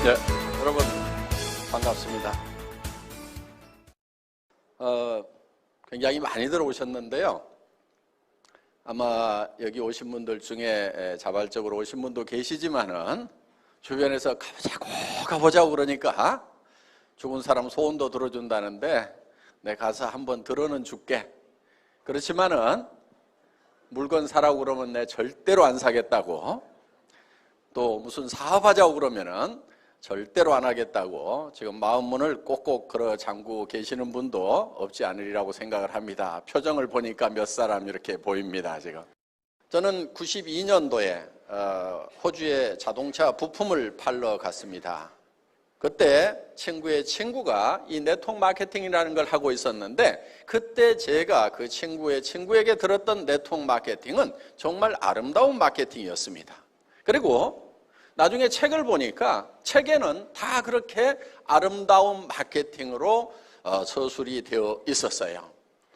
네, 여러분 반갑습니다. 굉장히 많이 들어오셨는데요. 아마 여기 오신 분들 중에 자발적으로 오신 분도 계시지만은 주변에서 가보자고 그러니까 죽은 사람 소원도 들어준다는데 내 가서 한번 들어는 줄게. 그렇지만은 물건 사라고 그러면 내 절대로 안 사겠다고, 또 무슨 사업하자고 그러면은 절대로 안 하겠다고 지금 마음문을 꼭꼭 걸어 잠그고 계시는 분도 없지 않으리라고 생각을 합니다. 표정을 보니까 몇 사람 이렇게 보입니다. 지금 저는 92년도에 호주에 자동차 부품을 팔러 갔습니다. 그때 친구의 친구가 이 네트워크 마케팅이라는 걸 하고 있었는데, 그때 제가 그 친구에게 들었던 네트워크 마케팅은 정말 아름다운 마케팅이었습니다. 그리고 나중에 책을 보니까 책에는 다 그렇게 아름다운 마케팅으로 서술이 되어 있었어요.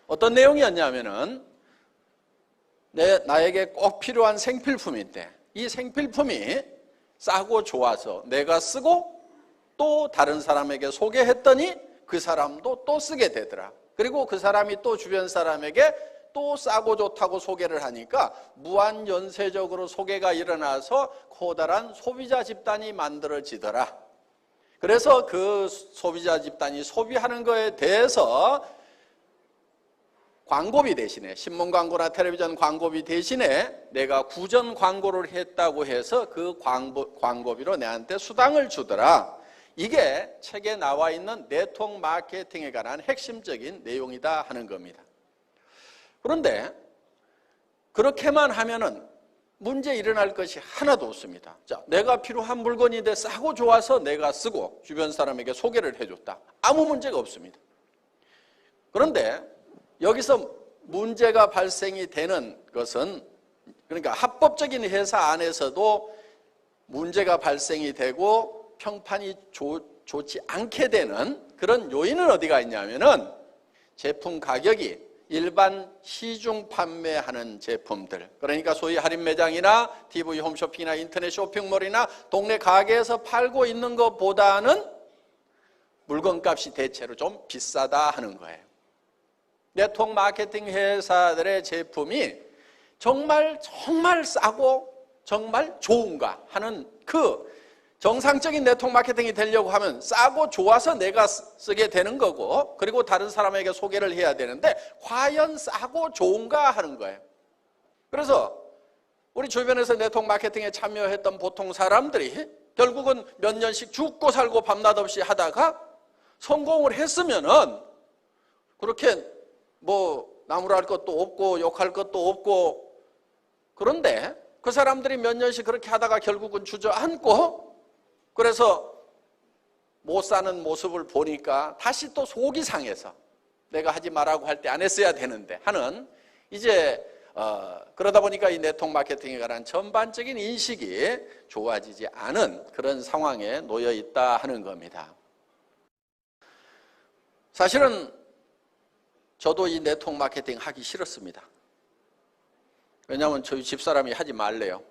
어떤 내용이었냐면은 나에게 꼭 필요한 생필품인데 이 생필품이 싸고 좋아서 내가 쓰고 또 다른 사람에게 소개했더니 그 사람도 또 쓰게 되더라. 그리고 그 사람이 또 주변 사람에게 또 싸고 좋다고 소개를 하니까 무한연쇄적으로 소개가 일어나서 커다란 소비자 집단이 만들어지더라. 그래서 그 소비자 집단이 소비하는 거에 대해서 광고비 대신에, 신문 광고나 텔레비전 광고비 대신에 내가 구전 광고를 했다고 해서 그 광고비로 내한테 수당을 주더라. 이게 책에 나와 있는 네트워크 마케팅에 관한 핵심적인 내용이다 하는 겁니다. 그런데 그렇게만 하면은 문제 일어날 것이 하나도 없습니다. 자, 내가 필요한 물건인데 싸고 좋아서 내가 쓰고 주변 사람에게 소개를 해줬다. 아무 문제가 없습니다. 그런데 여기서 문제가 발생이 되는 것은, 그러니까 합법적인 회사 안에서도 문제가 발생이 되고 평판이 좋지 않게 되는 그런 요인은 어디가 있냐면은 제품 가격이 일반 시중 판매하는 제품들, 그러니까 소위 할인 매장이나 TV 홈쇼핑이나 인터넷 쇼핑몰이나 동네 가게에서 팔고 있는 것보다는 물건값이 대체로 좀 비싸다 하는 거예요. 네트워크 마케팅 회사들의 제품이 정말 싸고 정말 좋은가 하는 그 정상적인 네트워크 마케팅이 되려고 하면 싸고 좋아서 내가 쓰게 되는 거고, 그리고 다른 사람에게 소개를 해야 되는데 과연 싸고 좋은가 하는 거예요. 그래서 우리 주변에서 네트워크 마케팅에 참여했던 보통 사람들이 결국은 몇 년씩 죽고 살고 밤낮 없이 하다가 성공을 했으면은 그렇게 뭐 나무랄 것도 없고 욕할 것도 없고, 그런데 그 사람들이 몇 년씩 그렇게 하다가 결국은 주저앉고 그래서 못 사는 모습을 보니까 다시 또 속이 상해서 내가 하지 말라고 할 때 안 했어야 되는데 하는, 이제 그러다 보니까 이 네트워크 마케팅에 관한 전반적인 인식이 좋아지지 않은 그런 상황에 놓여 있다 하는 겁니다. 사실은 저도 이 네트워크 마케팅 하기 싫었습니다. 왜냐하면 저희 집사람이 하지 말래요.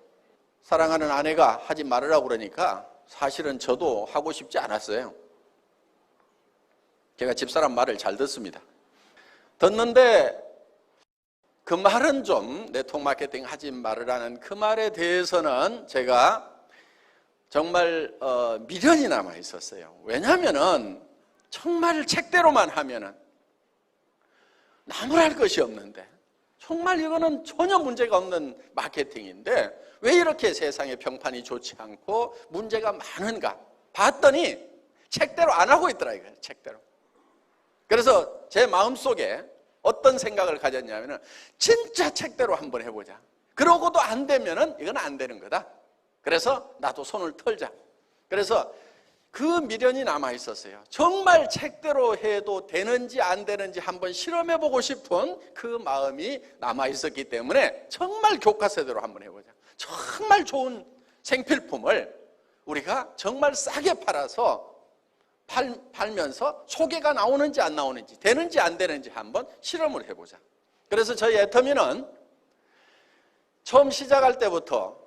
사랑하는 아내가 하지 말으라고 그러니까 사실은 저도 하고 싶지 않았어요. 제가 집사람 말을 잘 듣습니다. 듣는데 그 말은 좀 네트워크 마케팅 하지 말으라는 그 말에 대해서는 제가 정말 미련이 남아 있었어요. 왜냐하면은 정말 책대로만 하면은 나무랄 것이 없는데, 정말 이거는 전혀 문제가 없는 마케팅인데 왜 이렇게 세상의 평판이 좋지 않고 문제가 많은가 봤더니 책대로 안 하고 있더라 이거예요. 책대로. 그래서 제 마음속에 어떤 생각을 가졌냐면은 진짜 책대로 한번 해보자. 그러고도 안 되면은 이건 안 되는 거다. 그래서 나도 손을 털자. 그래서 그 미련이 남아 있었어요. 정말 책대로 해도 되는지 안 되는지 한번 실험해보고 싶은 그 마음이 남아 있었기 때문에 정말 교과서대로 한번 해보자. 정말 좋은 생필품을 우리가 정말 싸게 팔아서 팔면서 소개가 나오는지 안 나오는지, 되는지 안 되는지 한번 실험을 해보자. 그래서 저희 애터미는 처음 시작할 때부터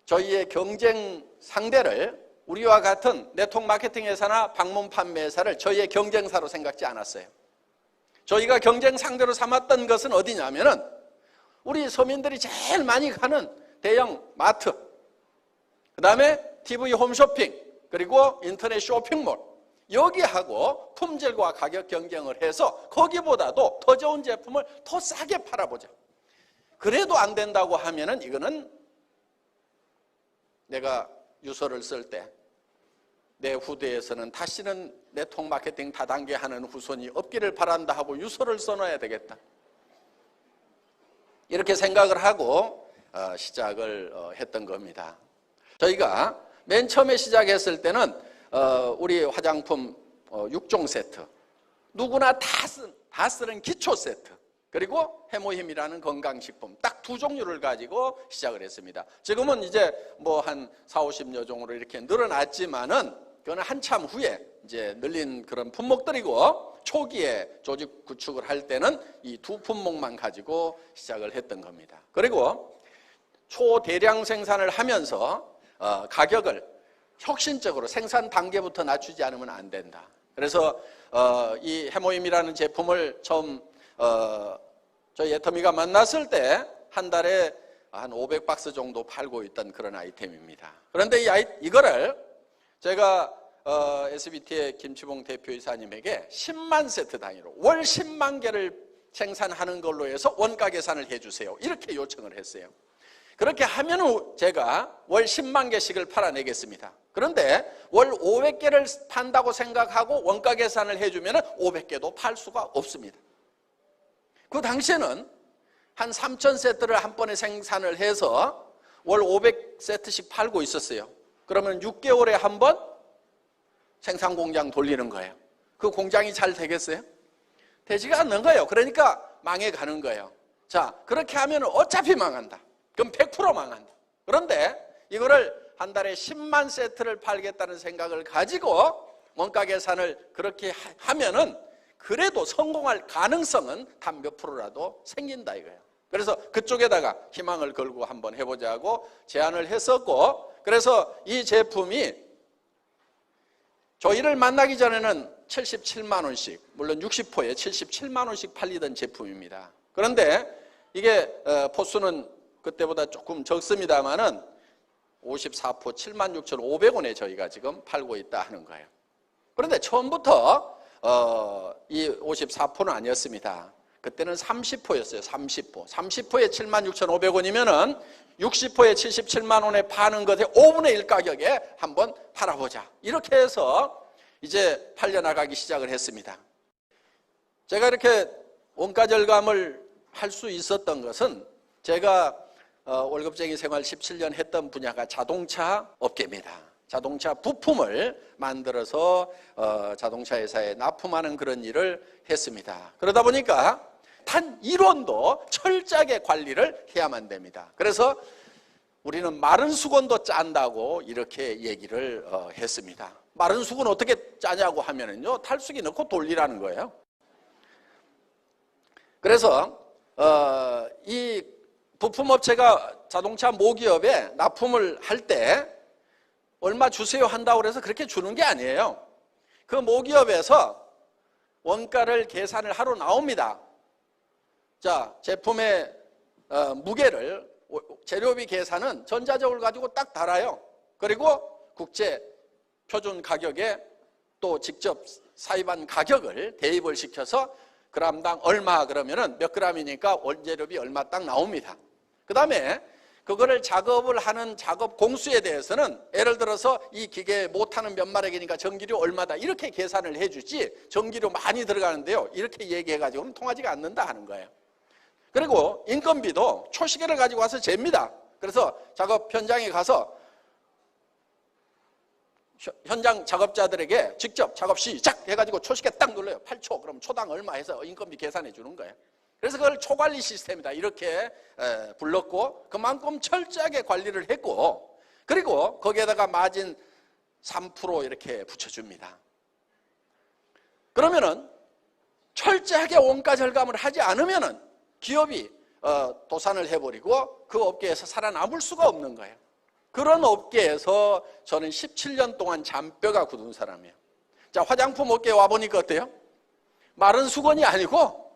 저희의 경쟁 상대를 우리와 같은 네트워크 마케팅 회사나 방문 판매 회사를 저희의 경쟁사로 생각지 않았어요. 저희가 경쟁 상대로 삼았던 것은 어디냐면은 우리 서민들이 제일 많이 가는 대형 마트, 그 다음에 TV 홈쇼핑, 그리고 인터넷 쇼핑몰, 여기하고 품질과 가격 경쟁을 해서 거기보다도 더 좋은 제품을 더 싸게 팔아보자. 그래도 안 된다고 하면은 이거는 내가 유서를 쓸 때 내 후대에서는 다시는 네트워크 마케팅 다단계 하는 후손이 없기를 바란다 하고 유서를 써놔야 되겠다. 이렇게 생각을 하고 시작을 했던 겁니다. 저희가 맨 처음에 시작했을 때는 우리 화장품 6종 세트, 누구나 다 쓰는 기초 세트, 그리고 해모힘이라는 건강식품 딱 두 종류를 가지고 시작을 했습니다. 지금은 이제 뭐 한 40~50여 종으로 이렇게 늘어났지만은 그거는 한참 후에 이제 늘린 그런 품목들이고, 초기에 조직 구축을 할 때는 이 두 품목만 가지고 시작을 했던 겁니다. 그리고 초대량 생산을 하면서 가격을 혁신적으로 생산 단계부터 낮추지 않으면 안 된다. 그래서 이 해모임이라는 제품을 처음 저희 애터미가 만났을 때 한 달에 한 500박스 정도 팔고 있던 그런 아이템입니다. 그런데 이거를 제가 SBT의 김치봉 대표이사님에게 10만 세트 단위로 월 10만 개를 생산하는 걸로 해서 원가 계산을 해주세요, 이렇게 요청을 했어요. 그렇게 하면 제가 월 10만 개씩을 팔아내겠습니다. 그런데 월 500개를 판다고 생각하고 원가 계산을 해주면 500개도 팔 수가 없습니다. 그 당시에는 한 3,000세트를 한 번에 생산을 해서 월 500세트씩 팔고 있었어요. 그러면 6개월에 한 번 생산 공장 돌리는 거예요. 그 공장이 잘 되겠어요? 되지가 않는 거예요. 그러니까 망해가는 거예요. 자, 그렇게 하면 어차피 망한다. 그럼 100% 망한다. 그런데 이거를 한 달에 10만 세트를 팔겠다는 생각을 가지고 원가 계산을 그렇게 하면은 그래도 성공할 가능성은 단 몇 프로라도 생긴다 이거예요. 그래서 그쪽에다가 희망을 걸고 한번 해보자고 제안을 했었고, 그래서 이 제품이 저희를 만나기 전에는 77만 원씩, 물론 60포에 77만 원씩 팔리던 제품입니다. 그런데 이게 포수는 그때보다 조금 적습니다만은 54포 76,500원에 저희가 지금 팔고 있다 하는 거예요. 그런데 처음부터 이 54포는 아니었습니다. 그때는 30포였어요. 30포에 76,500원이면은 60포에 77만 원에 파는 것의 5분의 1 가격에 한번 팔아보자. 이렇게 해서 이제 팔려나가기 시작을 했습니다. 제가 이렇게 원가 절감을 할 수 있었던 것은 제가 월급쟁이 생활 17년 했던 분야가 자동차 업계입니다. 자동차 부품을 만들어서 자동차 회사에 납품하는 그런 일을 했습니다. 그러다 보니까 단 1원도 철저하게 관리를 해야만 됩니다. 그래서 우리는 마른 수건도 짠다고 이렇게 얘기를 했습니다. 마른 수건 어떻게 짜냐고 하면은요, 탈수기 넣고 돌리라는 거예요. 그래서 이 부품업체가 자동차 모기업에 납품을 할 때 얼마 주세요 한다고 해서 그렇게 주는 게 아니에요. 그 모기업에서 원가를 계산을 하러 나옵니다. 자, 제품의 무게를, 재료비 계산은 전자적으로 가지고 딱 달아요. 그리고 국제 표준 가격에 또 직접 사입한 가격을 대입을 시켜서 그람당 얼마 그러면은 몇 그램이니까 원재료비 얼마 딱 나옵니다. 그 다음에 그거를 작업을 하는 작업 공수에 대해서는 예를 들어서 이 기계 못하는 몇 마력이니까 전기료 얼마다 이렇게 계산을 해주지, 전기료 많이 들어가는데요, 이렇게 얘기해가지고는 통하지가 않는다 하는 거예요. 그리고 인건비도 초시계를 가지고 와서 잽니다. 그래서 작업 현장에 가서 현장 작업자들에게 직접 작업 시작 해가지고 초시계 딱 눌러요. 8초. 그럼 초당 얼마 해서 인건비 계산해 주는 거예요. 그래서 그걸 초관리 시스템이다 이렇게 불렀고, 그만큼 철저하게 관리를 했고, 그리고 거기에다가 마진 3% 이렇게 붙여줍니다. 그러면은 철저하게 원가 절감을 하지 않으면은 기업이 도산을 해버리고 그 업계에서 살아남을 수가 없는 거예요. 그런 업계에서 저는 17년 동안 잔뼈가 굳은 사람이에요. 자, 화장품 업계에 와보니까 어때요? 마른 수건이 아니고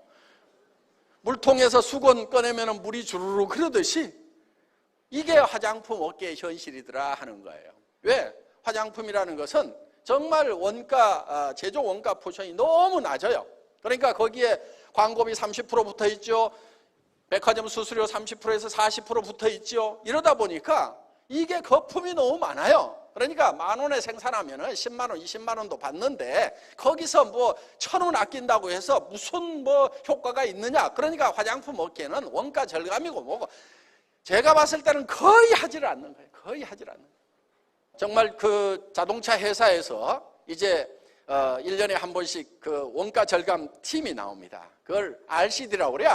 물통에서 수건 꺼내면 물이 주르르 흐르듯이 이게 화장품 업계의 현실이더라 하는 거예요. 왜? 화장품이라는 것은 정말 원가, 제조 원가 포션이 너무 낮아요. 그러니까 거기에 광고비 30% 붙어 있죠. 백화점 수수료 30%에서 40% 붙어 있죠. 이러다 보니까 이게 거품이 너무 많아요. 그러니까 10,000원에 생산하면 10만 원, 20만 원도 받는데 거기서 뭐 1,000원 아낀다고 해서 무슨 뭐 효과가 있느냐. 그러니까 화장품 업계는 원가 절감이고 뭐고 제가 봤을 때는 거의 하질 않는 거예요. 거의 하질 않는 거예요. 정말 그 자동차 회사에서 이제 1년에 한 번씩 그 원가 절감 팀이 나옵니다. 그걸 RCD라고 그래요.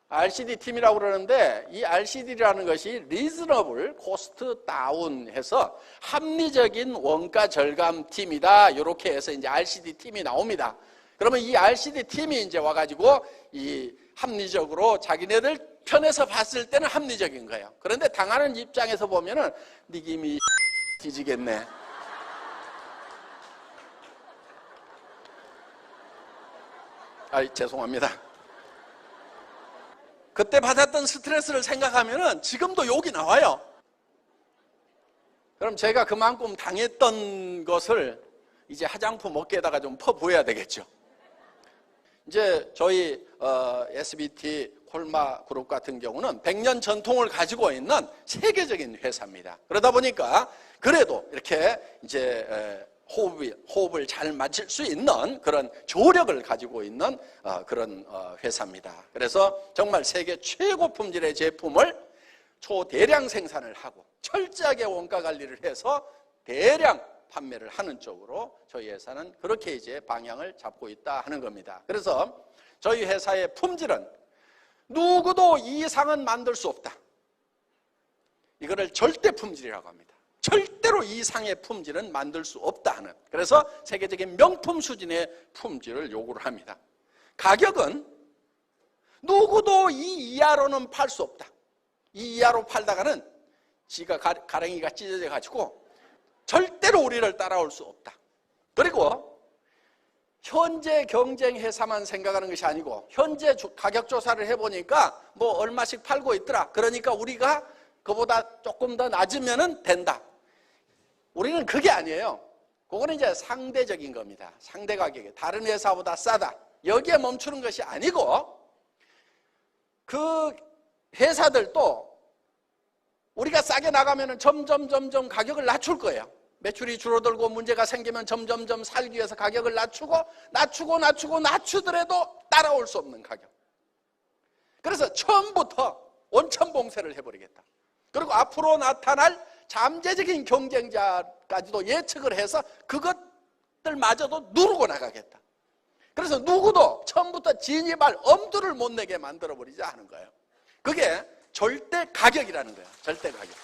RCD 팀이라고 그러는데 이 RCD라는 것이 Reasonable Cost Down 해서 합리적인 원가 절감 팀이다. 이렇게 해서 이제 RCD 팀이 나옵니다. 그러면 이 RCD 팀이 이제 와가지고 이 합리적으로 자기네들 편에서 봤을 때는 합리적인 거예요. 그런데 당하는 입장에서 보면은 니김이 뒤지겠네. 죄송합니다. 그때 받았던 스트레스를 생각하면은 지금도 욕이 나와요. 그럼 제가 그만큼 당했던 것을 이제 화장품 업계에다가 좀 퍼부어야 되겠죠. 이제 저희 SBT 콜마 그룹 같은 경우는 100년 전통을 가지고 있는 세계적인 회사입니다. 그러다 보니까 그래도 이렇게 이제 호흡을 잘 맞출 수 있는 그런 조력을 가지고 있는 그런 회사입니다. 그래서 정말 세계 최고 품질의 제품을 초대량 생산을 하고 철저하게 원가 관리를 해서 대량 판매를 하는 쪽으로 저희 회사는 그렇게 이제 방향을 잡고 있다 하는 겁니다. 그래서 저희 회사의 품질은 누구도 이상은 만들 수 없다. 이거를 절대 품질이라고 합니다. 절대로 이상의 품질은 만들 수 없다 하는. 그래서 세계적인 명품 수준의 품질을 요구를 합니다. 가격은 누구도 이 이하로는 팔 수 없다. 이 이하로 팔다가는 지가 가랭이가 찢어져 가지고 절대로 우리를 따라올 수 없다. 그리고 현재 경쟁 회사만 생각하는 것이 아니고 현재 가격 조사를 해보니까 뭐 얼마씩 팔고 있더라. 그러니까 우리가 그보다 조금 더 낮으면 된다. 우리는 그게 아니에요. 그거는 이제 상대적인 겁니다. 상대 가격이 다른 회사보다 싸다. 여기에 멈추는 것이 아니고 그 회사들도 우리가 싸게 나가면 점점 가격을 낮출 거예요. 매출이 줄어들고 문제가 생기면 점점 살기 위해서 가격을 낮추더라도 따라올 수 없는 가격. 그래서 처음부터 원천봉쇄를 해버리겠다. 그리고 앞으로 나타날 잠재적인 경쟁자까지도 예측을 해서 그것들마저도 누르고 나가겠다. 그래서 누구도 처음부터 진입할 엄두를 못 내게 만들어버리자 하는 거예요. 그게 절대 가격이라는 거예요. 절대 가격.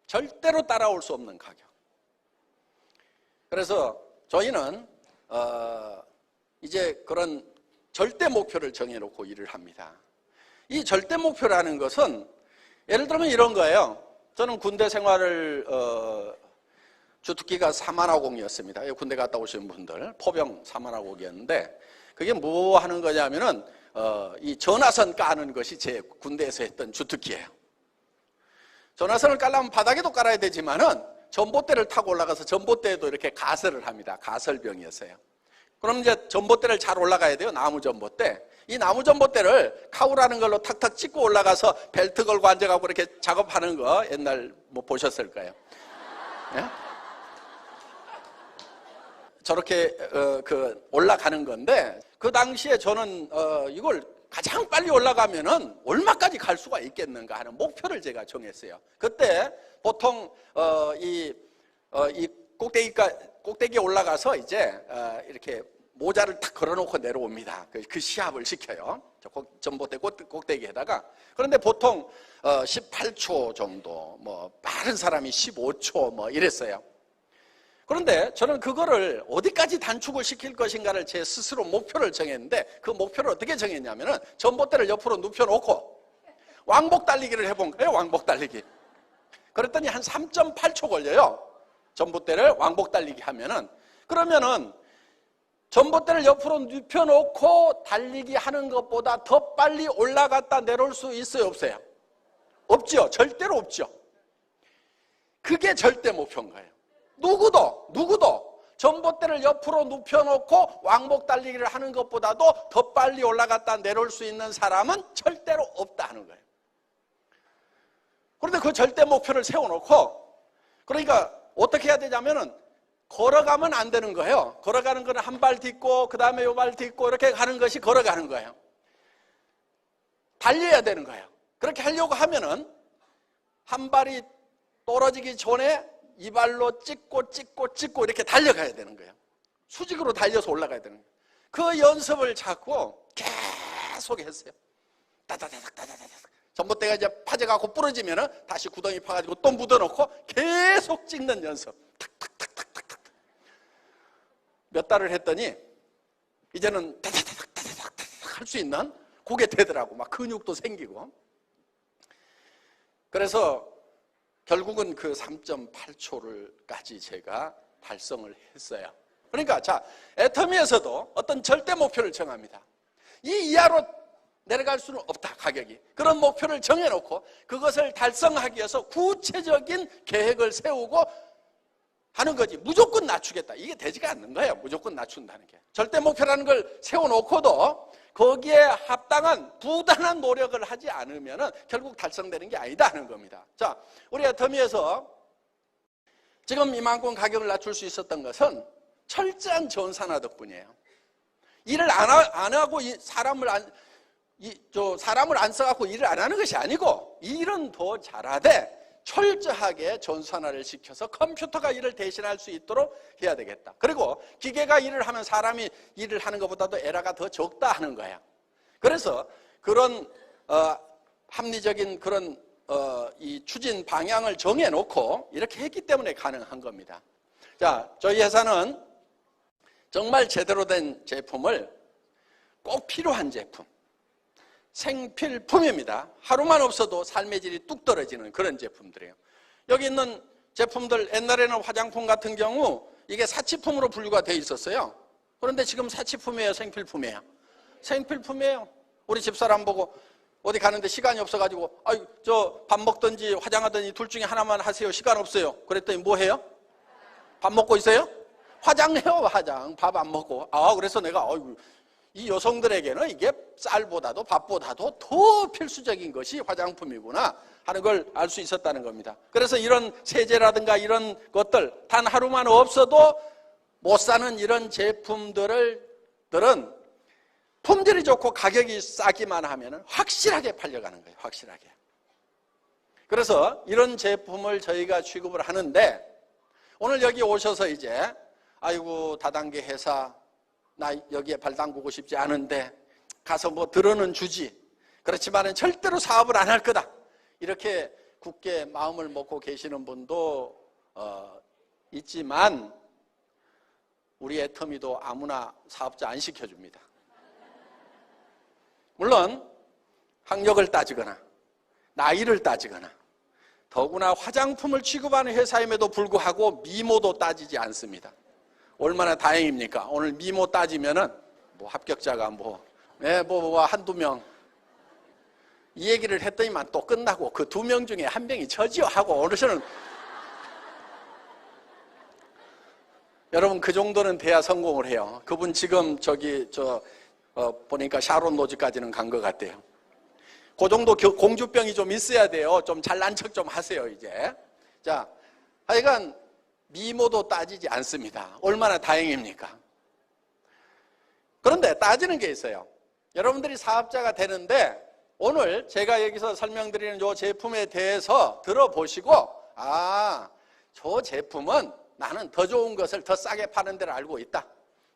절대로 따라올 수 없는 가격. 그래서 저희는 이제 그런 절대 목표를 정해놓고 일을 합니다. 이 절대 목표라는 것은 예를 들면 이런 거예요. 저는 군대 생활을 주특기가 사만화공이었습니다. 군대 갔다 오신 분들 포병 사만화공이었는데 그게 뭐 하는 거냐면은 이 전화선 까는 것이 제 군대에서 했던 주특기예요. 전화선을 깔려면 바닥에도 깔아야 되지만은 전봇대를 타고 올라가서 전봇대에도 이렇게 가설을 합니다. 가설병이었어요. 그럼 이제 전봇대를 잘 올라가야 돼요. 나무 전봇대. 이 나무 전봇대를 카우라는 걸로 탁탁 찍고 올라가서 벨트 걸고 앉아가고 이렇게 작업하는 거 옛날 뭐 보셨을 거예요. 예? 저렇게 올라가는 건데 그 당시에 저는 이걸 가장 빨리 올라가면은 얼마까지 갈 수가 있겠는가 하는 목표를 제가 정했어요. 그때 보통 이 꼭대기에 올라가서 이제 이렇게 모자를 탁 걸어놓고 내려옵니다. 그 시합을 시켜요. 전봇대 꼭대기에다가. 그런데 보통 18초 정도, 뭐 빠른 사람이 15초 뭐 이랬어요. 그런데 저는 그거를 어디까지 단축을 시킬 것인가를 제 스스로 목표를 정했는데 그 목표를 어떻게 정했냐면은 전봇대를 옆으로 눕혀놓고 왕복 달리기를 해본 거예요. 왕복 달리기. 그랬더니 한 3.8초 걸려요. 전봇대를 왕복 달리기 하면은. 그러면은 전봇대를 옆으로 눕혀놓고 달리기 하는 것보다 더 빨리 올라갔다 내려올 수 있어요, 없어요? 없죠. 절대로 없죠. 그게 절대 목표인 거예요. 누구도 전봇대를 옆으로 눕혀놓고 왕복 달리기를 하는 것보다도 더 빨리 올라갔다 내려올 수 있는 사람은 절대로 없다 하는 거예요. 그런데 그 절대 목표를 세워놓고, 그러니까 어떻게 해야 되냐면은 걸어가면 안 되는 거예요. 걸어가는 거는 한 발 딛고 그 다음에 요 발 딛고 이렇게 가는 것이 걸어가는 거예요. 달려야 되는 거예요. 그렇게 하려고 하면은 한 발이 떨어지기 전에 이 발로 찍고 이렇게 달려가야 되는 거예요. 수직으로 달려서 올라가야 되는 거예요. 그 연습을 자꾸 계속 했어요. 따다다닥 전봇대가 이제 파져가고 부러지면은 다시 구덩이 파가지고 또 묻어놓고 계속 찍는 연습. 탁탁탁탁탁탁. 몇 달을 했더니 이제는 따다다닥 할 수 있는 그게 되더라고. 막 근육도 생기고. 그래서 결국은 그 3.8초를까지 제가 달성을 했어요. 그러니까 자, 애터미에서도 어떤 절대 목표를 정합니다. 이 이하로 내려갈 수는 없다, 가격이. 그런 목표를 정해놓고 그것을 달성하기 위해서 구체적인 계획을 세우고 하는 거지. 무조건 낮추겠다. 이게 되지가 않는 거예요. 무조건 낮춘다는 게. 절대 목표라는 걸 세워놓고도 거기에 합당한 부단한 노력을 하지 않으면 결국 달성되는 게 아니다 하는 겁니다. 자, 우리 애터미에서 지금 이만큼 가격을 낮출 수 있었던 것은 철저한 전산화 덕분이에요. 일을 안 하고 사람을 안 써갖고 일을 안 하는 것이 아니고 일은 더 잘하되 철저하게 전산화를 시켜서 컴퓨터가 일을 대신할 수 있도록 해야 되겠다. 그리고 기계가 일을 하면 사람이 일을 하는 것보다도 에러가 더 적다 하는 거야. 그래서 그런 합리적인 그런 이 추진 방향을 정해놓고 이렇게 했기 때문에 가능한 겁니다. 자, 저희 회사는 정말 제대로 된 제품을 꼭 필요한 제품, 생필품입니다. 하루만 없어도 삶의 질이 뚝 떨어지는 그런 제품들이에요. 여기 있는 제품들, 옛날에는 화장품 같은 경우 이게 사치품으로 분류가 되어 있었어요. 그런데 지금 사치품이에요, 생필품이에요? 생필품이에요. 우리 집사람 보고 어디 가는데 시간이 없어가지고 저 밥 먹든지 화장하든지 둘 중에 하나만 하세요. 시간 없어요. 그랬더니 뭐 해요? 밥 먹고 있어요? 화장해요, 화장. 밥 안 먹고. 그래서 내가 이 여성들에게는 이게 쌀보다도 밥보다도 더 필수적인 것이 화장품이구나 하는 걸 알 수 있었다는 겁니다. 그래서 이런 세제라든가 이런 것들 단 하루만 없어도 못 사는 이런 제품들은 품질이 좋고 가격이 싸기만 하면 확실하게 팔려가는 거예요. 확실하게. 그래서 이런 제품을 저희가 취급을 하는데 오늘 여기 오셔서 이제 아이고 다단계 회사 나 여기에 발 담그고 싶지 않은데 가서 뭐 들어는 주지. 그렇지만은 절대로 사업을 안 할 거다. 이렇게 굳게 마음을 먹고 계시는 분도 있지만 우리 애터미도 아무나 사업자 안 시켜줍니다. 물론 학력을 따지거나 나이를 따지거나 더구나 화장품을 취급하는 회사임에도 불구하고 미모도 따지지 않습니다. 얼마나 다행입니까? 오늘 미모 따지면은 뭐 합격자가 한두 명 이 얘기를 했더니만 또 끝나고 그 2명 중에 1명이 저지요 하고 어르신은 여러분 그 정도는 돼야 성공을 해요. 그분 지금 보니까 샤론 노즈까지는 간 것 같아요. 그 정도 공주병이 좀 있어야 돼요. 좀 잘난 척 좀 하세요 이제. 자, 하여간 미모도 따지지 않습니다. 얼마나 다행입니까? 그런데 따지는 게 있어요. 여러분들이 사업자가 되는데 오늘 제가 여기서 설명드리는 이 제품에 대해서 들어보시고 저 제품은 나는 더 좋은 것을 더 싸게 파는 데를 알고 있다.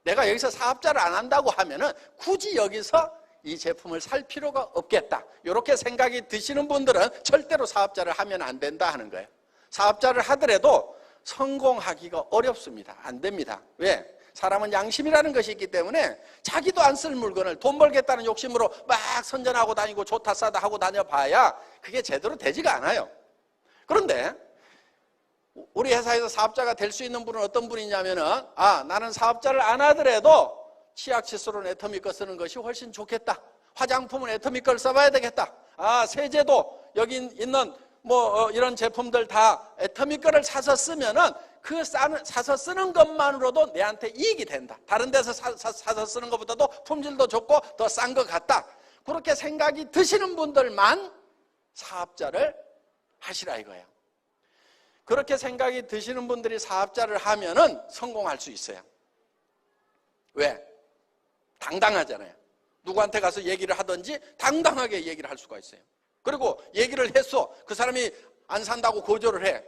내가 여기서 사업자를 안 한다고 하면은 굳이 여기서 이 제품을 살 필요가 없겠다. 이렇게 생각이 드시는 분들은 절대로 사업자를 하면 안 된다 하는 거예요. 사업자를 하더라도 성공하기가 어렵습니다. 안 됩니다. 왜? 사람은 양심이라는 것이 있기 때문에 자기도 안 쓸 물건을 돈 벌겠다는 욕심으로 막 선전하고 다니고 좋다 싸다 하고 다녀봐야 그게 제대로 되지가 않아요. 그런데 우리 회사에서 사업자가 될 수 있는 분은 어떤 분이냐면은, 나는 사업자를 안 하더라도 치약 칫솔은 애터미 거 쓰는 것이 훨씬 좋겠다. 화장품은 애터미 걸 써봐야 되겠다. 세제도 여기 있는 이런 제품들 다 애터미 거를 사서 쓰면은 사서 쓰는 것만으로도 내한테 이익이 된다. 다른 데서 사서 쓰는 것보다도 품질도 좋고 더 싼 것 같다. 그렇게 생각이 드시는 분들만 사업자를 하시라 이거예요. 그렇게 생각이 드시는 분들이 사업자를 하면은 성공할 수 있어요. 왜? 당당하잖아요. 누구한테 가서 얘기를 하든지 당당하게 얘기를 할 수가 있어요. 그리고 얘기를 했어. 그 사람이 안 산다고 거절을 해.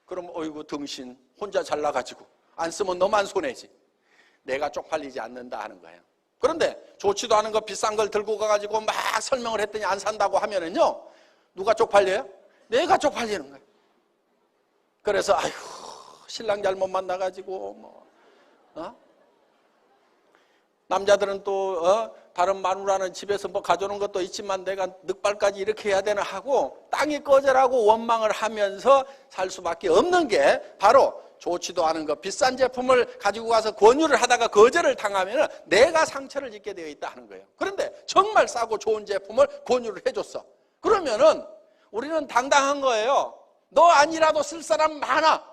그럼 어이구 등신 혼자 잘나가지고 안 쓰면 너만 손해지. 내가 쪽팔리지 않는다 하는 거예요. 그런데 좋지도 않은 거 비싼 걸 들고 가가지고 막 설명을 했더니 안 산다고 하면은요, 누가 쪽팔려요? 내가 쪽팔리는 거예요. 그래서 아이고 신랑 잘못 만나가지고 남자들은 또 다른 마누라는 집에서 가져오는 것도 있지만 내가 늑발까지 이렇게 해야 되나 하고 땅이 꺼져라고 원망을 하면서 살 수밖에 없는 게 바로 좋지도 않은 것 비싼 제품을 가지고 가서 권유를 하다가 거절을 당하면 내가 상처를 입게 되어 있다 하는 거예요. 그런데 정말 싸고 좋은 제품을 권유를 해줬어. 그러면은 우리는 당당한 거예요. 너 아니라도 쓸 사람 많아.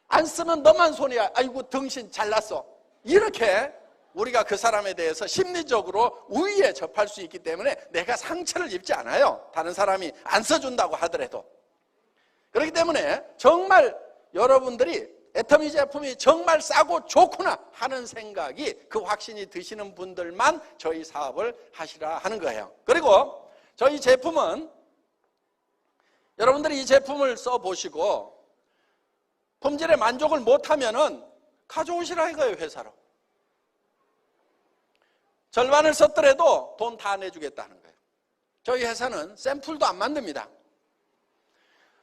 안 쓰면 너만 손해야. 아이고 등신 잘났어. 이렇게 우리가 그 사람에 대해서 심리적으로 우위에 접할 수 있기 때문에 내가 상처를 입지 않아요. 다른 사람이 안 써준다고 하더라도. 그렇기 때문에 정말 여러분들이 애터미 제품이 정말 싸고 좋구나 하는 생각이 그 확신이 드시는 분들만 저희 사업을 하시라 하는 거예요. 그리고 저희 제품은 여러분들이 이 제품을 써보시고 품질에 만족을 못하면은 가져오시라 이거예요, 회사로. 절반을 썼더라도 돈 다 내주겠다는 거예요. 저희 회사는 샘플도 안 만듭니다.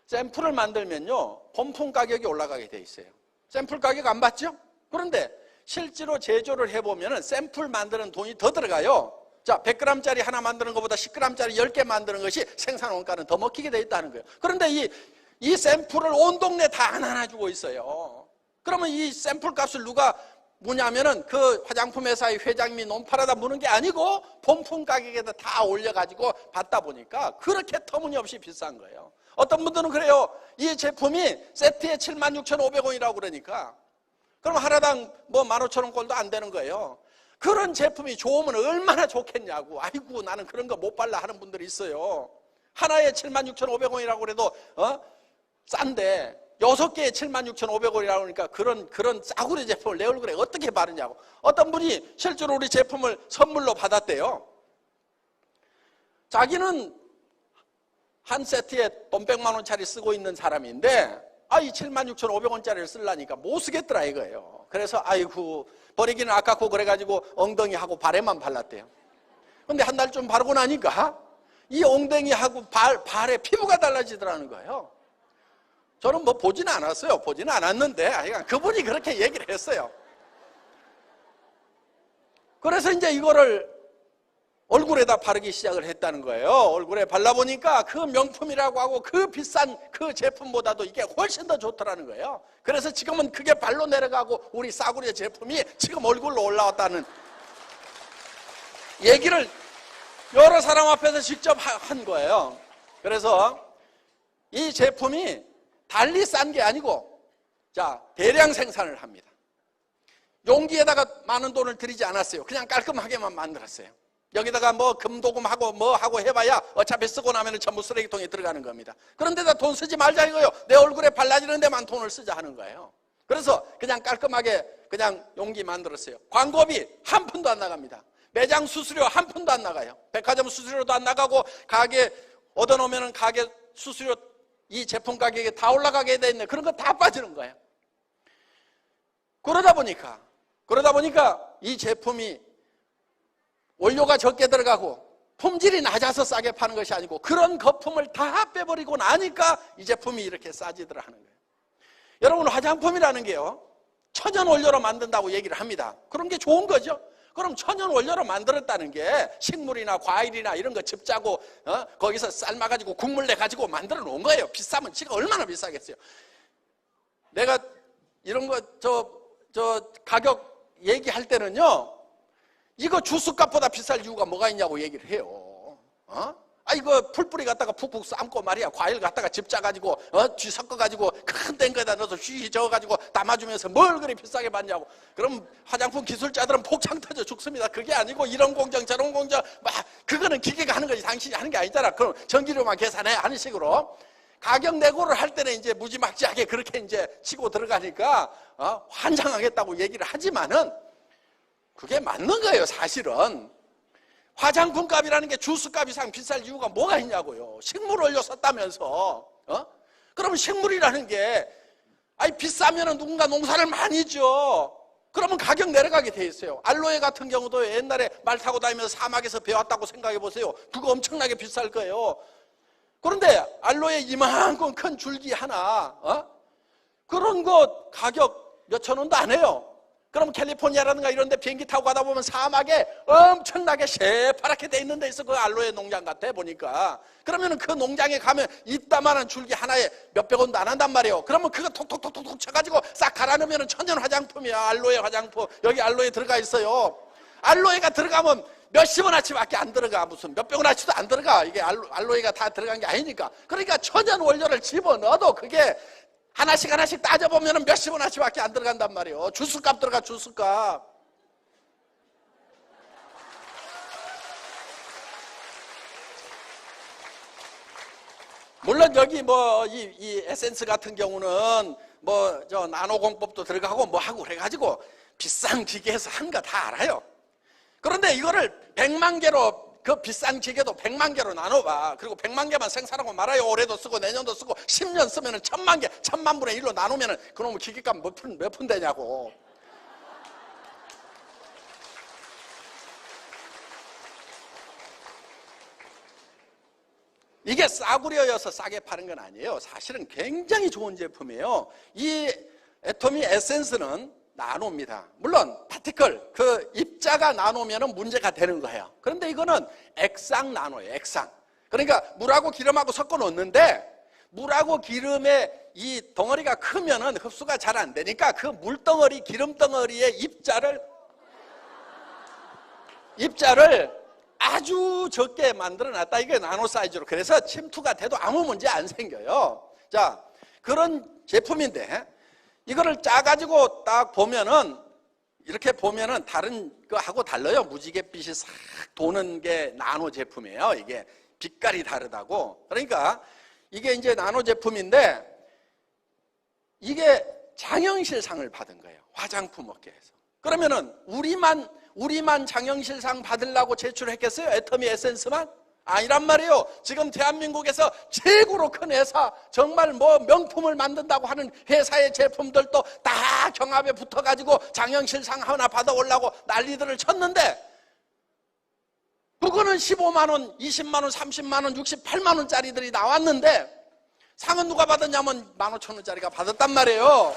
샘플을 만들면요, 본품 가격이 올라가게 돼 있어요. 샘플 가격 안 받죠? 그런데 실제로 제조를 해보면 샘플 만드는 돈이 더 들어가요. 자, 100g짜리 하나 만드는 것보다 10g짜리 10개 만드는 것이 생산 원가는 더 먹히게 돼 있다는 거예요. 그런데 이 샘플을 온 동네 다 하나 주고 있어요. 그러면 이 샘플 값을 누가 무냐면은 그 화장품 회사의 회장님이 논팔아다 무는 게 아니고 본품 가격에다 다 올려가지고 받다 보니까 그렇게 터무니없이 비싼 거예요. 어떤 분들은 그래요. 이 제품이 세트에 76,500원이라고 그러니까 그럼 하나당 15,000원 꼴도 안 되는 거예요. 그런 제품이 좋으면 얼마나 좋겠냐고. 아이고 나는 그런 거 못 발라 하는 분들이 있어요. 하나에 76,500원이라고 그래도 싼데 6개에 76,500원이라고 하니까 그런 싸구려 제품을 내 얼굴에 어떻게 바르냐고. 어떤 분이 실제로 우리 제품을 선물로 받았대요. 자기는 한 세트에 돈 100만 원짜리 쓰고 있는 사람인데 이 76,500원짜리를 쓰려니까 못 쓰겠더라 이거예요. 그래서 아이고 버리기는 아깝고 그래가지고 엉덩이하고 발에만 발랐대요. 근데 한 달 좀 바르고 나니까 이 엉덩이하고 발에 피부가 달라지더라는 거예요. 저는 보지는 않았어요. 보지는 않았는데 그분이 그렇게 얘기를 했어요. 그래서 이제 이거를 얼굴에다 바르기 시작을 했다는 거예요. 얼굴에 발라보니까 그 명품이라고 하고 그 비싼 그 제품보다도 이게 훨씬 더 좋더라는 거예요. 그래서 지금은 그게 발로 내려가고 우리 싸구려 제품이 지금 얼굴로 올라왔다는 얘기를 여러 사람 앞에서 직접 한 거예요. 그래서 이 제품이 달리 싼 게 아니고 대량 생산을 합니다. 용기에다가 많은 돈을 들이지 않았어요. 그냥 깔끔하게만 만들었어요. 여기다가 금도금하고 하고 해봐야 어차피 쓰고 나면 전부 쓰레기통에 들어가는 겁니다. 그런데다 돈 쓰지 말자 이거요. 내 얼굴에 발라지는 데만 돈을 쓰자 하는 거예요. 그래서 그냥 깔끔하게 그냥 용기 만들었어요. 광고비 한 푼도 안 나갑니다. 매장 수수료 한 푼도 안 나가요. 백화점 수수료도 안 나가고 가게 얻어놓으면 가게 수수료 이 제품 가격에 다 올라가게 돼 있네. 그런 거 다 빠지는 거예요. 그러다 보니까 이 제품이 원료가 적게 들어가고 품질이 낮아서 싸게 파는 것이 아니고 그런 거품을 다 빼버리고 나니까 이 제품이 이렇게 싸지더라 하는 거예요. 여러분, 화장품이라는 게요, 천연 원료로 만든다고 얘기를 합니다. 그런 게 좋은 거죠. 그럼 천연 원료로 만들었다는 게 식물이나 과일이나 이런 거 즙 짜고 거기서 삶아가지고 국물 내가지고 만들어 놓은 거예요. 비싸면 지가 얼마나 비싸겠어요. 내가 이런 거 가격 얘기할 때는요, 이거 주스값보다 비쌀 이유가 뭐가 있냐고 얘기를 해요. 이거 풀뿌리 갖다가 푹푹 삶고 말이야, 과일 갖다가 즙 짜가지고 쥐 섞어가지고 큰 땡거에다 넣어서 쥐 저어가지고 담아주면서 뭘 그리 비싸게 받냐고. 그럼 화장품 기술자들은 폭창 터져 죽습니다. 그게 아니고 이런 공정 저런 공정 막 그거는 기계가 하는 거지 당신이 하는 게 아니잖아. 그럼 전기료만 계산해 하는 식으로 가격 내고를 할 때는 이제 무지막지하게 그렇게 이제 치고 들어가니까 환장하겠다고 얘기를 하지만은 그게 맞는 거예요. 사실은 화장품 값이라는 게 주스 값 이상 비쌀 이유가 뭐가 있냐고요. 식물 원료 썼다면서. 그러면 식물이라는 게 비싸면 누군가 농사를 많이 지어. 그러면 가격 내려가게 돼 있어요. 알로에 같은 경우도 옛날에 말 타고 다니면서 사막에서 배웠다고 생각해 보세요. 그거 엄청나게 비쌀 거예요. 그런데 알로에 이만큼 큰 줄기 하나 그런 거 가격 몇천 원도 안 해요. 그럼 캘리포니아라든가 이런 데 비행기 타고 가다 보면 사막에 엄청나게 새파랗게 돼 있는 데 있어. 그 알로에 농장 같아 보니까. 그러면 그 농장에 가면 이따만한 줄기 하나에 몇백 원도 안 한단 말이에요. 그러면 그거 톡톡톡톡 쳐가지고 싹 갈아 넣으면 천연 화장품이야. 알로에 화장품. 여기 알로에 들어가 있어요. 알로에가 들어가면 몇십 원어치밖에 안 들어가. 무슨 몇백 원어치도 안 들어가. 이게 알로에가 다 들어간 게 아니니까. 그러니까 천연 원료를 집어넣어도 그게 하나씩 하나씩 따져보면 몇십 원어치밖에 안 들어간단 말이에요. 주스값 들어가, 주스값. 물론 여기 이 에센스 같은 경우는 나노 공법도 들어가고 하고 그래가지고 비싼 기계에서 한 거 다 알아요. 그런데 이거를 100만 개로 그 비싼 기계도 100만 개로 나눠봐. 그리고 100만 개만 생산하고 말아요. 올해도 쓰고 내년도 쓰고 10년 쓰면 1000만 개, 1000만분의 1로 나누면 그놈의 기계값 몇 푼 되냐고. 이게 싸구려여서 싸게 파는 건 아니에요. 사실은 굉장히 좋은 제품이에요. 이 애토미 에센스는 나노입니다. 물론 파티클, 그 입자가 나노면 문제가 되는 거예요. 그런데 이거는 액상 나노예요. 액상. 그러니까 물하고 기름하고 섞어 놓는데 물하고 기름의 이 덩어리가 크면은 흡수가 잘 안 되니까 그 물덩어리, 기름덩어리의 입자를 아주 적게 만들어 놨다. 이게 나노 사이즈로. 그래서 침투가 돼도 아무 문제 안 생겨요. 자, 그런 제품인데 이거를 짜가지고 딱 보면은 이렇게 보면은 다른 거하고 달라요. 무지갯빛이 싹 도는 게 나노 제품이에요. 이게 빛깔이 다르다고. 그러니까 이게 이제 나노 제품인데 이게 장영실상을 받은 거예요. 화장품 업계에서. 그러면은 우리만 장영실상 받으려고 제출했겠어요? 애터미 에센스만? 아니란 말이에요. 지금 대한민국에서 최고로 큰 회사, 정말 명품을 만든다고 하는 회사의 제품들도 다 경합에 붙어가지고 장영실상 하나 받아오려고 난리들을 쳤는데 그거는 15만 원, 20만 원, 30만 원, 68만 원짜리들이 나왔는데 상은 누가 받았냐면 15,000원짜리가 받았단 말이에요.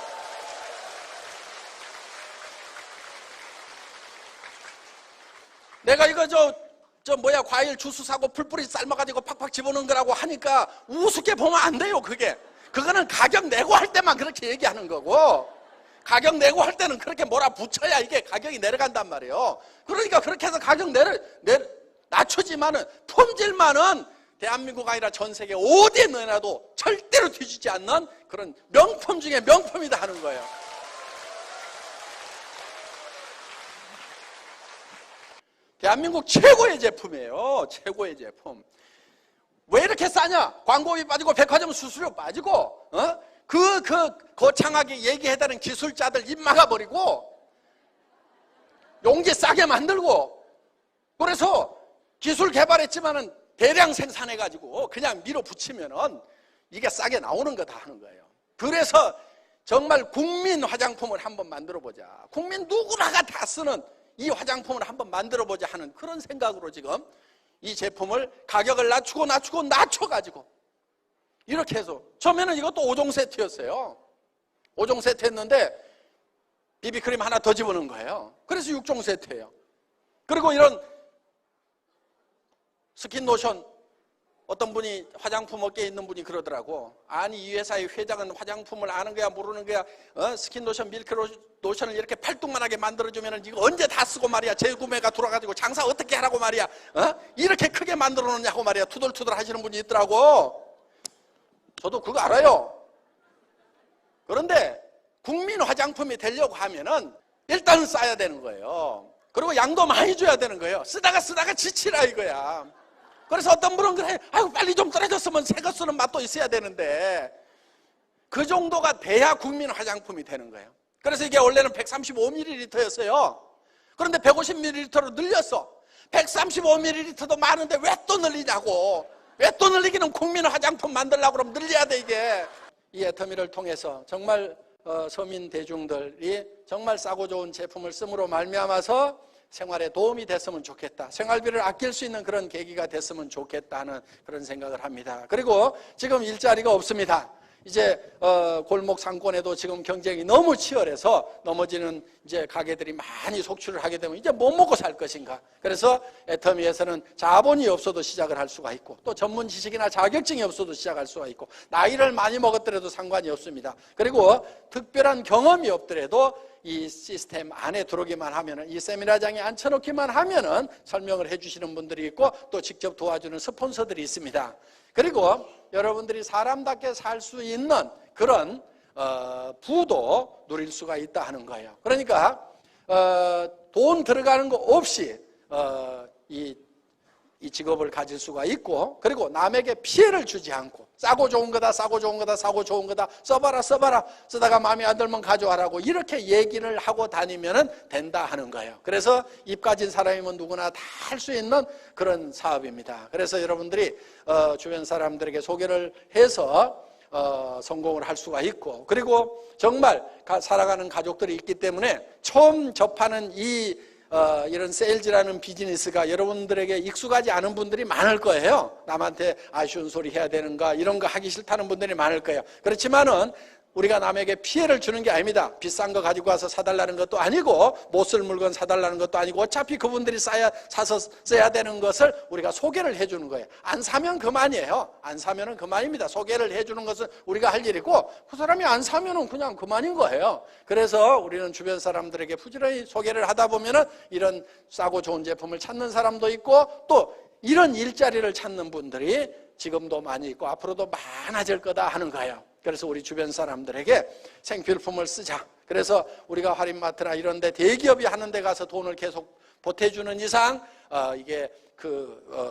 내가 이거 과일 주스 사고 풀뿌리 삶아가지고 팍팍 집어넣은 거라고 하니까 우습게 보면 안 돼요. 그거는 가격 내고 할 때만 그렇게 얘기하는 거고, 가격 내고 할 때는 그렇게 뭐라 붙여야 이게 가격이 내려간단 말이에요. 그러니까 그렇게 해서 가격 낮추지만은 품질만은 대한민국 아니라 전 세계 어디에 넣어놔도 절대로 뒤지지 않는 그런 명품 중에 명품이다 하는 거예요. 대한민국 최고의 제품이에요. 최고의 제품. 왜 이렇게 싸냐? 광고비 빠지고 백화점 수수료 빠지고 거창하게 얘기해다는 기술자들 입 막아버리고 용기 싸게 만들고, 그래서 기술 개발했지만은 대량 생산해가지고 그냥 밀어붙이면은 이게 싸게 나오는 거다 하는 거예요. 그래서 정말 국민 화장품을 한번 만들어보자. 국민 누구나가 다 쓰는 이 화장품을 한번 만들어보자 하는 그런 생각으로 지금 이 제품을 가격을 낮춰가지고 이렇게 해서 처음에는 이것도 5종 세트였어요. 5종 세트 했는데 비비크림 하나 더 집어넣은 거예요. 그래서 6종 세트예요. 그리고 이런 스킨 로션, 어떤 분이 화장품 업계에 있는 분이 그러더라고. 아니, 이 회사의 회장은 화장품을 아는 거야 모르는 거야? 스킨 로션, 밀크 로션을 이렇게 팔뚝만하게 만들어주면 이거 언제 다 쓰고 말이야. 재구매가 돌아가지고 장사 어떻게 하라고 말이야. 이렇게 크게 만들어 놓냐고 말이야. 투덜투덜 하시는 분이 있더라고. 저도 그거 알아요. 그런데 국민 화장품이 되려고 하면은 일단은 싸야 되는 거예요. 그리고 양도 많이 줘야 되는 거예요. 쓰다가 지치라 이거야. 그래서 어떤 분은 그래, 아이고 빨리 좀 떨어졌으면 새 거 쓰는 맛도 있어야 되는데 그 정도가 돼야 국민 화장품이 되는 거예요. 그래서 이게 원래는 135ml였어요. 그런데 150ml로 늘렸어. 135ml도 많은데 왜 또 늘리냐고. 왜 또 늘리기는 국민 화장품 만들려고 그러면 늘려야 돼 이게. 이 애터미를 통해서 정말 서민 대중들이 정말 싸고 좋은 제품을 씀으로 말미암아서 생활에 도움이 됐으면 좋겠다. 생활비를 아낄 수 있는 그런 계기가 됐으면 좋겠다는 그런 생각을 합니다. 그리고 지금 일자리가 없습니다. 이제 골목 상권에도 지금 경쟁이 너무 치열해서 넘어지는 이제 가게들이 많이 속출을 하게 되면 이제 못 먹고 살 것인가. 그래서 애터미에서는 자본이 없어도 시작을 할 수가 있고 또 전문 지식이나 자격증이 없어도 시작할 수가 있고 나이를 많이 먹었더라도 상관이 없습니다. 그리고 특별한 경험이 없더라도 이 시스템 안에 들어오기만 하면은, 이 세미나장에 앉혀놓기만 하면은 설명을 해주시는 분들이 있고 또 직접 도와주는 스폰서들이 있습니다. 그리고 여러분들이 사람답게 살 수 있는 그런 부도 누릴 수가 있다 하는 거예요. 그러니까 돈 들어가는 거 없이 이 직업을 가질 수가 있고, 그리고 남에게 피해를 주지 않고 싸고 좋은 거다, 싸고 좋은 거다, 싸고 좋은 거다, 써봐라, 쓰다가 마음에 안 들면 가져와라고 이렇게 얘기를 하고 다니면 된다 하는 거예요. 그래서 입 가진 사람이면 누구나 다 할 수 있는 그런 사업입니다. 그래서 여러분들이 주변 사람들에게 소개를 해서 성공을 할 수가 있고, 그리고 정말 살아가는 가족들이 있기 때문에 처음 접하는 이런 세일즈라는 비즈니스가 여러분들에게 익숙하지 않은 분들이 많을 거예요. 남한테 아쉬운 소리 해야 되는가 이런 거 하기 싫다는 분들이 많을 거예요. 그렇지만은 우리가 남에게 피해를 주는 게 아닙니다. 비싼 거 가지고 와서 사달라는 것도 아니고 못 쓸 물건 사달라는 것도 아니고 어차피 그분들이 사서 써야 되는 것을 우리가 소개를 해주는 거예요. 안 사면 그만이에요. 안 사면은 그만입니다. 소개를 해주는 것은 우리가 할 일이고 그 사람이 안 사면은 그냥 그만인 거예요. 그래서 우리는 주변 사람들에게 부지런히 소개를 하다 보면은 이런 싸고 좋은 제품을 찾는 사람도 있고 또 이런 일자리를 찾는 분들이 지금도 많이 있고 앞으로도 많아질 거다 하는 거예요. 그래서 우리 주변 사람들에게 생필품을 쓰자. 그래서 우리가 할인마트나 이런 데 대기업이 하는 데 가서 돈을 계속 보태주는 이상 이게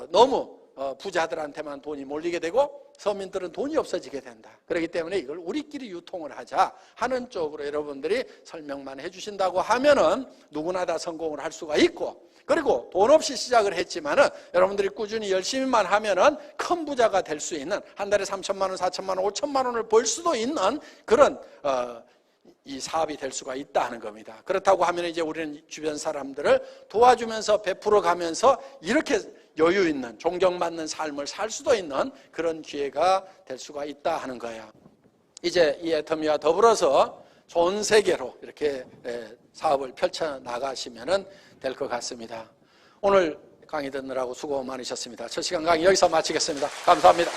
너무 부자들한테만 돈이 몰리게 되고 서민들은 돈이 없어지게 된다. 그렇기 때문에 이걸 우리끼리 유통을 하자 하는 쪽으로 여러분들이 설명만 해주신다고 하면은 누구나 다 성공을 할 수가 있고, 그리고 돈 없이 시작을 했지만은 여러분들이 꾸준히 열심히만 하면은 큰 부자가 될 수 있는, 한 달에 3천만 원, 4천만 원, 5천만 원을 벌 수도 있는 그런 이 사업이 될 수가 있다 하는 겁니다. 그렇다고 하면 이제 우리는 주변 사람들을 도와주면서 베풀어 가면서 이렇게 여유 있는 존경받는 삶을 살 수도 있는 그런 기회가 될 수가 있다 하는 거예요. 이제 이 애터미와 더불어서 전 세계로 이렇게 사업을 펼쳐 나가시면 될 것 같습니다. 오늘 강의 듣느라고 수고 많으셨습니다. 첫 시간 강의 여기서 마치겠습니다. 감사합니다.